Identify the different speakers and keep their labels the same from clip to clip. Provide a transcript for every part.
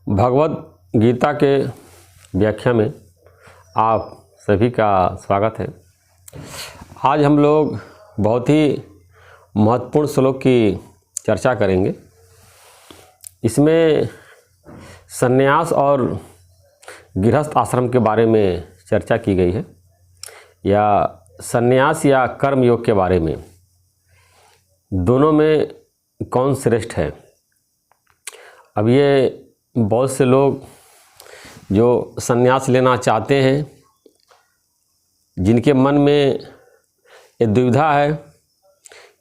Speaker 1: भगवद गीता के व्याख्या में आप सभी का स्वागत है। आज हम लोग बहुत ही महत्वपूर्ण श्लोक की चर्चा करेंगे। इसमें संन्यास और गृहस्थ आश्रम के बारे में चर्चा की गई है, या संन्यास या कर्म योग के बारे में, दोनों में कौन श्रेष्ठ है। अब ये बहुत से लोग जो संन्यास लेना चाहते हैं, जिनके मन में ये दुविधा है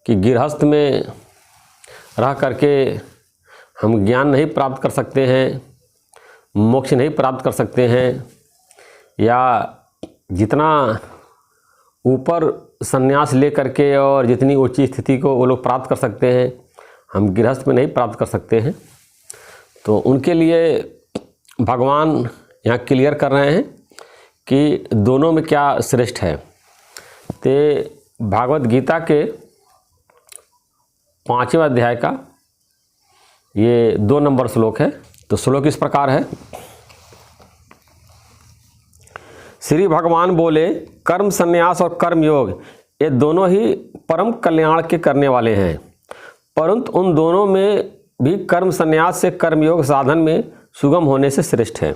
Speaker 1: कि गृहस्थ में रह करके हम ज्ञान नहीं प्राप्त कर सकते हैं, मोक्ष नहीं प्राप्त कर सकते हैं, या जितना ऊपर संन्यास ले करके और जितनी ऊंची स्थिति को वो लोग प्राप्त कर सकते हैं, हम गृहस्थ में नहीं प्राप्त कर सकते हैं। तो उनके लिए भगवान यहाँ क्लियर कर रहे हैं कि दोनों में क्या श्रेष्ठ है। तो भागवत गीता के 5वें अध्याय का ये 2 नंबर श्लोक है। तो श्लोक इस प्रकार है। श्री भगवान बोले, कर्म संन्यास और कर्म योग ये दोनों ही परम कल्याण के करने वाले हैं, परंतु उन दोनों में भी कर्म संन्यास से कर्मयोग साधन में सुगम होने से श्रेष्ठ है।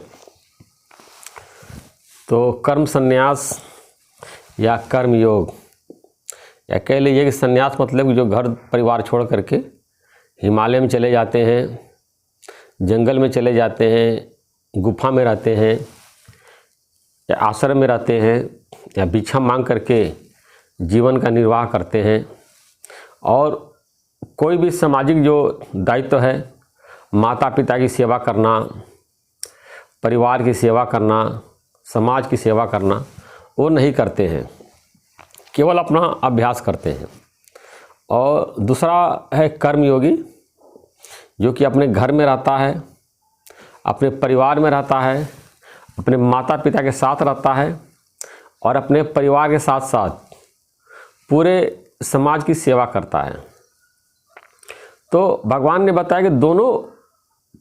Speaker 1: तो कर्म संन्यास या कर्म योग, या कह लीजिए कि संन्यास मतलब जो घर परिवार छोड़ करके हिमालय में चले जाते हैं, जंगल में चले जाते हैं, गुफा में रहते हैं, या आश्रम में रहते हैं, या भिक्षा मांग करके जीवन का निर्वाह करते हैं, और कोई भी सामाजिक जो दायित्व है, माता पिता की सेवा करना, परिवार की सेवा करना, समाज की सेवा करना, वो नहीं करते हैं, केवल अपना अभ्यास करते हैं। और दूसरा है कर्मयोगी, जो कि अपने घर में रहता है, अपने परिवार में रहता है, अपने माता पिता के साथ रहता है, और अपने परिवार के साथ साथ पूरे समाज की सेवा करता है। तो भगवान ने बताया कि दोनों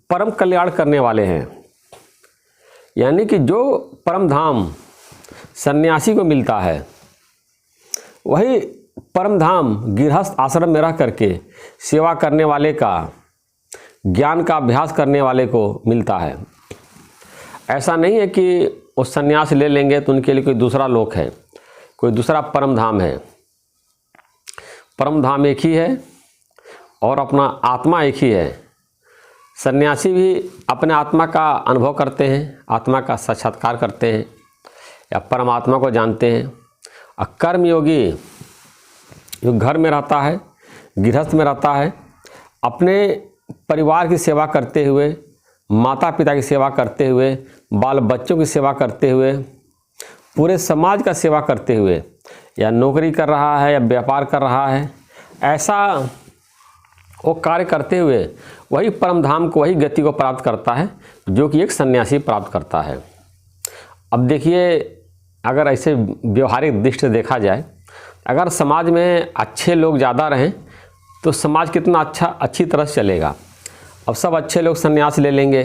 Speaker 1: परम कल्याण करने वाले हैं, यानी कि जो परम धाम सन्यासी को मिलता है, वही परम धाम गृहस्थ आश्रम में रह करके सेवा करने वाले का, ज्ञान का अभ्यास करने वाले को मिलता है। ऐसा नहीं है कि वो सन्यास ले लेंगे तो उनके लिए कोई दूसरा लोक है, कोई दूसरा परम धाम है। परम धाम एक ही है और अपना आत्मा एक ही है। सन्यासी भी अपने आत्मा का अनुभव करते हैं, आत्मा का साक्षात्कार करते हैं, या परमात्मा को जानते हैं। और कर्मयोगी जो घर में रहता है, गृहस्थ में रहता है, अपने परिवार की सेवा करते हुए, माता पिता की सेवा करते हुए, बाल बच्चों की सेवा करते हुए, पूरे समाज का सेवा करते हुए, या नौकरी कर रहा है या व्यापार कर रहा है, ऐसा वो कार्य करते हुए वही परम धाम को, वही गति को प्राप्त करता है जो कि एक सन्यासी प्राप्त करता है। अब देखिए, अगर ऐसे व्यवहारिक दृष्टि से देखा जाए, अगर समाज में अच्छे लोग ज़्यादा रहें तो समाज कितना अच्छी तरह से चलेगा। अब सब अच्छे लोग सन्यास ले लेंगे,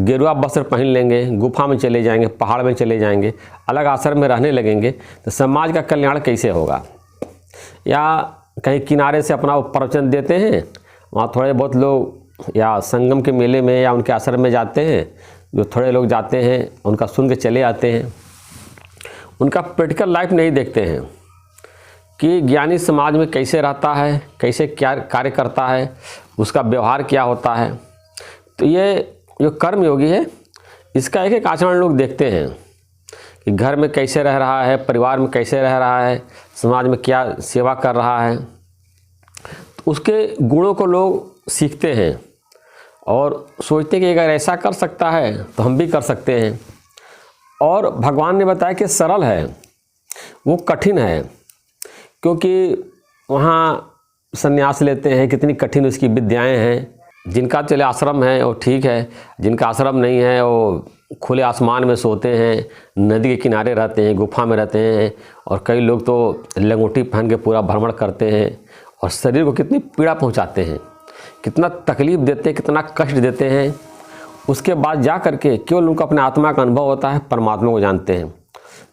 Speaker 1: गेरुआ वस्त्र पहन लेंगे, गुफा में चले जाएंगे, पहाड़ में चले जाएंगे, अलग आश्रम में रहने लगेंगे, तो समाज का कल्याण कैसे होगा। या कहीं किनारे से अपना प्रवचन देते हैं, वहाँ थोड़े बहुत लोग या संगम के मेले में या उनके आश्रम में जाते हैं, जो थोड़े लोग जाते हैं उनका सुन के चले आते हैं। उनका प्रैक्टिकल लाइफ नहीं देखते हैं कि ज्ञानी समाज में कैसे रहता है, कैसे क्या कार्य करता है, उसका व्यवहार क्या होता है। तो ये जो कर्मयोगी है, इसका एक एक आचरण लोग देखते हैं कि घर में कैसे रह रहा है, परिवार में कैसे रह रहा है, समाज में क्या सेवा कर रहा है। तो उसके गुणों को लोग सीखते हैं और सोचते हैं कि अगर ऐसा कर सकता है तो हम भी कर सकते हैं। और भगवान ने बताया कि सरल है, वो कठिन है, क्योंकि वहाँ संन्यास लेते हैं, कितनी कठिन उसकी विद्याएं हैं। जिनका चले आश्रम है वो ठीक है, जिनका आश्रम नहीं है वो खुले आसमान में सोते हैं, नदी के किनारे रहते हैं, गुफा में रहते हैं, और कई लोग तो लंगोटी पहन के पूरा भ्रमण करते हैं और शरीर को कितनी पीड़ा पहुंचाते हैं, कितना तकलीफ़ देते हैं, कितना कष्ट देते हैं। उसके बाद जा करके केवल उनको अपने आत्मा का अनुभव होता है, परमात्मा को जानते हैं।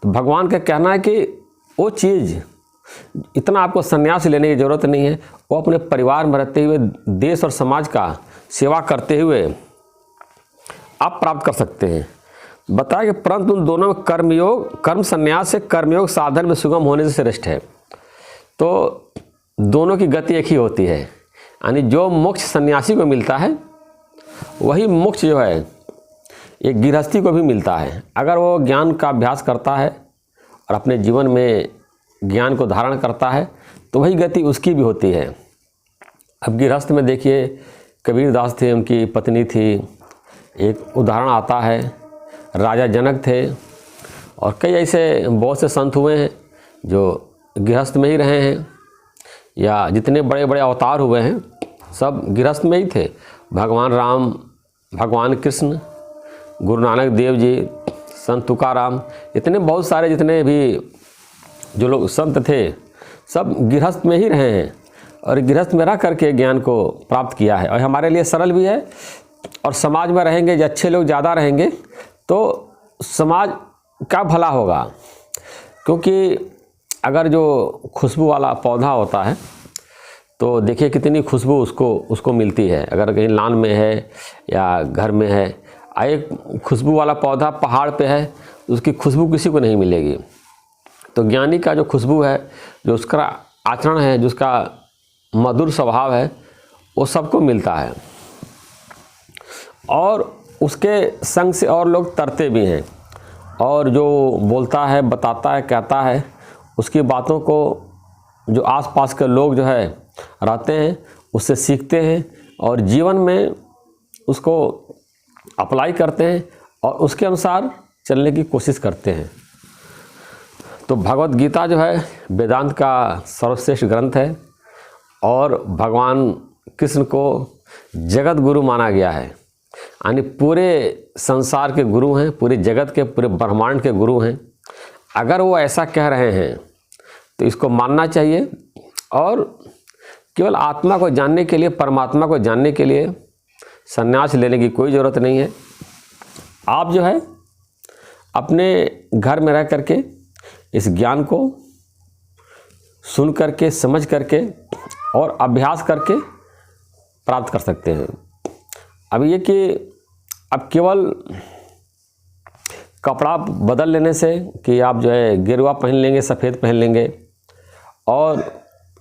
Speaker 1: तो भगवान का कहना है कि वो चीज़ इतना आपको संन्यास लेने की ज़रूरत नहीं है, वो अपने परिवार में रहते हुए देश और समाज का सेवा करते हुए आप प्राप्त कर सकते हैं। बताया कि परंतु उन दोनों में कर्मयोग, कर्म संन्यास से कर्मयोग साधन में सुगम होने से श्रेष्ठ है। तो दोनों की गति एक ही होती है, यानी जो मोक्ष सन्यासी को मिलता है वही मोक्ष जो है एक गृहस्थी को भी मिलता है। अगर वो ज्ञान का अभ्यास करता है और अपने जीवन में ज्ञान को धारण करता है तो वही गति उसकी भी होती है। अब गृहस्थ में देखिए, कबीर दास थे, उनकी पत्नी थी, एक उदाहरण आता है, राजा जनक थे, और कई ऐसे बहुत से संत हुए हैं जो गृहस्थ में ही रहे हैं, या जितने बड़े बड़े अवतार हुए हैं सब गृहस्थ में ही थे। भगवान राम, भगवान कृष्ण, गुरु नानक देव जी, संत तुकाराम, इतने बहुत सारे जितने भी जो लोग संत थे सब गृहस्थ में ही रहे हैं, और गृहस्थ में रह करके ज्ञान को प्राप्त किया है। और हमारे लिए सरल भी है, और समाज में रहेंगे जो अच्छे लोग ज़्यादा रहेंगे तो समाज का भला होगा। क्योंकि अगर जो खुशबू वाला पौधा होता है तो देखिए कितनी खुशबू उसको मिलती है, अगर कहीं लान में है या घर में है। एक खुशबू वाला पौधा पहाड़ पे है, उसकी खुशबू किसी को नहीं मिलेगी। तो ज्ञानी का जो खुशबू है, जो उसका आचरण है, जो उसका मधुर स्वभाव है, वो सबको मिलता है, और उसके संग से और लोग तरते भी हैं। और जो बोलता है, बताता है, कहता है, उसकी बातों को जो आसपास के लोग जो है रहते हैं उससे सीखते हैं और जीवन में उसको अप्लाई करते हैं और उसके अनुसार चलने की कोशिश करते हैं। तो भगवत गीता जो है वेदांत का सर्वश्रेष्ठ ग्रंथ है, और भगवान कृष्ण को जगत गुरु माना गया है, यानी पूरे संसार के गुरु हैं, पूरे जगत के, पूरे ब्रह्मांड के गुरु हैं। अगर वो ऐसा कह रहे हैं तो इसको मानना चाहिए, और केवल आत्मा को जानने के लिए, परमात्मा को जानने के लिए संन्यास लेने की कोई ज़रूरत नहीं है। आप जो है अपने घर में रह करके इस ज्ञान को सुन करके, समझ करके और अभ्यास करके प्राप्त कर सकते हैं। अब ये कि अब केवल कपड़ा बदल लेने से कि आप जो है गेरुआ पहन लेंगे, सफ़ेद पहन लेंगे, और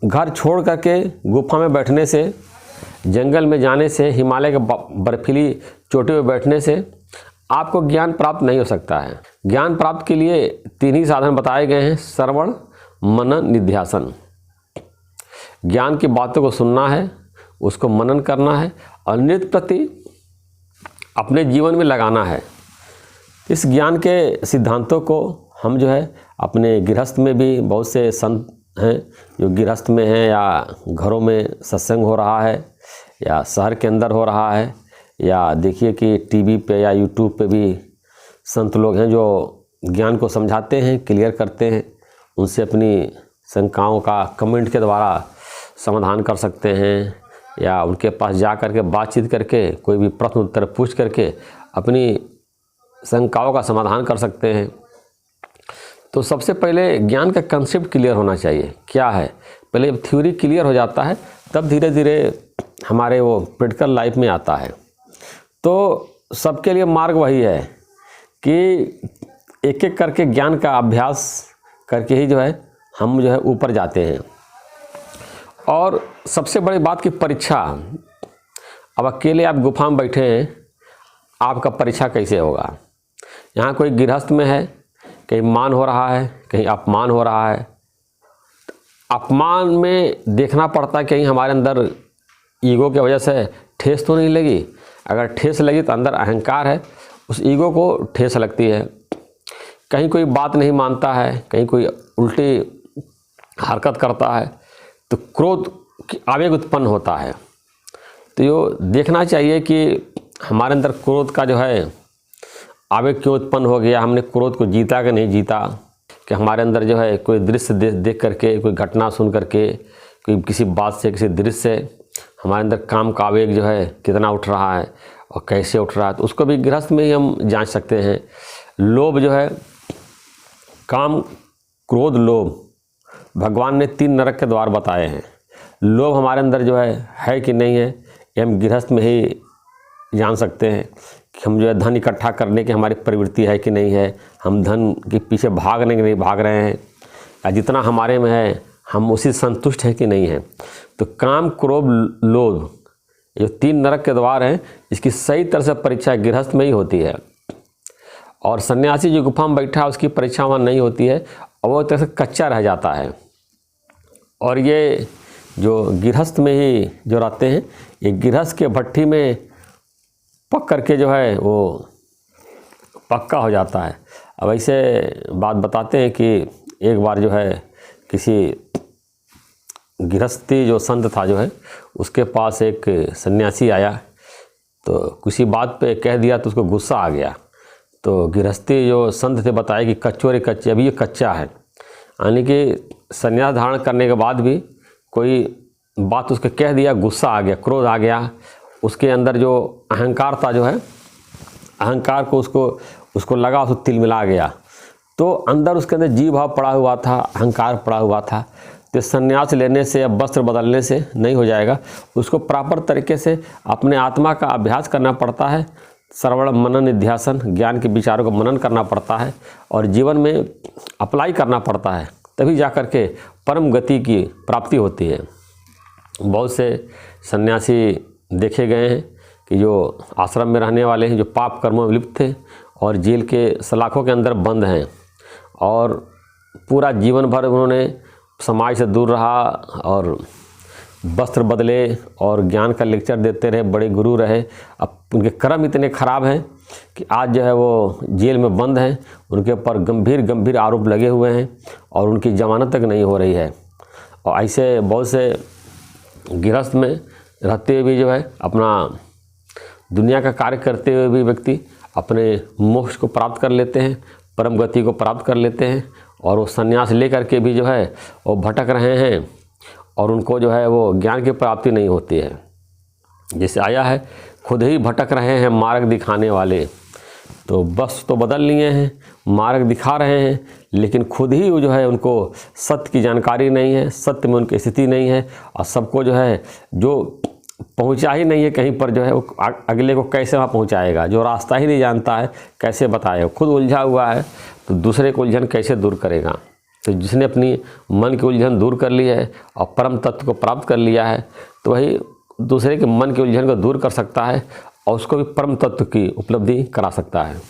Speaker 1: घर छोड़ करके गुफा में बैठने से, जंगल में जाने से, हिमालय के बर्फीली चोटी पर बैठने से आपको ज्ञान प्राप्त नहीं हो सकता है। ज्ञान प्राप्त के लिए 3 ही साधन बताए गए हैं: श्रवण, मनन, निध्यासन। ज्ञान की बातों को सुनना है, उसको मनन करना है, और नित्य प्रति अपने जीवन में लगाना है। इस ज्ञान के सिद्धांतों को हम जो है अपने गृहस्थ में भी, बहुत से संत हैं जो गृहस्थ में हैं, या घरों में सत्संग हो रहा है, या शहर के अंदर हो रहा है, या देखिए कि टीवी पे या यूट्यूब पे भी संत लोग हैं जो ज्ञान को समझाते हैं, क्लियर करते हैं। उनसे अपनी शंकाओं का कमेंट के द्वारा समाधान कर सकते हैं, या उनके पास जा कर के बातचीत करके, कोई भी प्रश्न उत्तर पूछ करके अपनी शंकाओं का समाधान कर सकते हैं। तो सबसे पहले ज्ञान का कंसेप्ट क्लियर होना चाहिए, क्या है। पहले जब थ्योरी क्लियर हो जाता है तब धीरे धीरे हमारे वो प्रैक्टिकल लाइफ में आता है। तो सबके लिए मार्ग वही है कि एक एक करके ज्ञान का अभ्यास करके ही जो है हम जो है ऊपर जाते हैं। और सबसे बड़ी बात की परीक्षा, अब अकेले आप गुफा में बैठे हैं, आपका परीक्षा कैसे होगा। यहाँ कोई गृहस्थ में है, कहीं मान हो रहा है, कहीं अपमान हो रहा है। अपमान में देखना पड़ता है कहीं हमारे अंदर ईगो की वजह से ठेस तो नहीं लगी। अगर ठेस लगी तो अंदर अहंकार है, उस ईगो को ठेस लगती है। कहीं कोई बात नहीं मानता है, कहीं कोई उल्टी हरकत करता है तो क्रोध की आवेग उत्पन्न होता है। तो ये देखना चाहिए कि हमारे अंदर क्रोध का जो है आवेग क्यों उत्पन्न हो गया, हमने क्रोध को जीता कि नहीं जीता, कि हमारे अंदर जो है कोई दृश्य देख करके, कोई घटना सुन करके, कोई किसी बात से, किसी दृश्य से हमारे अंदर काम का आवेग जो है कितना उठ रहा है, और कैसे उठ रहा है, तो उसको भी गृहस्थ में ही हम जांच सकते हैं। लोभ जो है, काम क्रोध लोभ, भगवान ने 3 नरक के द्वार बताए हैं। लोभ हमारे अंदर जो है कि नहीं है, ये हम गृहस्थ में ही जान सकते हैं कि हम जो है धन इकट्ठा करने की हमारी प्रवृत्ति है कि नहीं है, हम धन के पीछे भागने के नहीं भाग रहे हैं, या जितना हमारे में है हम उसी संतुष्ट है कि नहीं है। तो काम क्रोध लोभ, ये 3 नरक के द्वार हैं, इसकी सही तरह से परीक्षा गृहस्थ में ही होती है। और सन्यासी जो गुफा में बैठा है उसकी परीक्षा वहाँ नहीं होती है, और वो तरह से कच्चा रह जाता है। और ये जो गृहस्थ में ही जो रहते हैं, ये गृहस्थ के भट्ठी में पक करके जो है वो पक्का हो जाता है। अब ऐसे बात बताते हैं कि एक बार जो है किसी गृहस्थी जो संत था जो है, उसके पास एक सन्यासी आया, तो किसी बात पे कह दिया तो उसको गुस्सा आ गया। तो गृहस्थी जो संत थे बताया कि कच्चोरे कच्चे, अभी ये कच्चा है, यानी कि संन्यास धारण करने के बाद भी कोई बात उसके कह दिया, गुस्सा आ गया, क्रोध आ गया, उसके अंदर जो अहंकार था जो है, अहंकार को उसको लगा, उसको तिलमिला गया। तो अंदर उसके अंदर जीव भाव पड़ा हुआ था, अहंकार पड़ा हुआ था। तो संन्यास लेने से या वस्त्र बदलने से नहीं हो जाएगा, उसको प्रॉपर तरीके से अपने आत्मा का अभ्यास करना पड़ता है। श्रवण मनन निध्यासन, ज्ञान के विचारों को मनन करना पड़ता है और जीवन में अप्लाई करना पड़ता है, तभी जा कर के परम गति की प्राप्ति होती है। बहुत से सन्यासी देखे गए हैं कि जो आश्रम में रहने वाले हैं, जो पाप कर्मों में लिप्त थे और जेल के सलाखों के अंदर बंद हैं, और पूरा जीवन भर उन्होंने समाज से दूर रहा और वस्त्र बदले और ज्ञान का लेक्चर देते रहे, बड़े गुरु रहे। अब उनके कर्म इतने खराब हैं कि आज जो है वो जेल में बंद हैं, उनके ऊपर गंभीर आरोप लगे हुए हैं और उनकी जमानत तक नहीं हो रही है। और ऐसे बहुत से गृहस्थ में रहते हुए भी जो है अपना दुनिया का कार्य करते हुए भी व्यक्ति अपने मोक्ष को प्राप्त कर लेते हैं, परम गति को प्राप्त कर लेते हैं, और वो संन्यास लेकर के भी जो है वो भटक रहे हैं और उनको जो है वो ज्ञान की प्राप्ति नहीं होती है। जैसे आया है, खुद ही भटक रहे हैं मार्ग दिखाने वाले, तो बस तो बदल लिए हैं, मार्ग दिखा रहे हैं, लेकिन खुद ही वो जो है उनको सत्य की जानकारी नहीं है, सत्य में उनकी स्थिति नहीं है, और सबको जो है जो पहुंचा ही नहीं है कहीं पर, जो है वो अगले को कैसे वहाँ पहुंचाएगा, जो रास्ता ही नहीं जानता है कैसे बताएगा, खुद उलझा हुआ है तो दूसरे को उलझन कैसे दूर करेगा। तो जिसने अपनी मन की उलझन दूर कर ली है और परम तत्व को प्राप्त कर लिया है, तो वही दूसरे के मन की उलझन को दूर कर सकता है और उसको भी परम तत्व की उपलब्धि करा सकता है।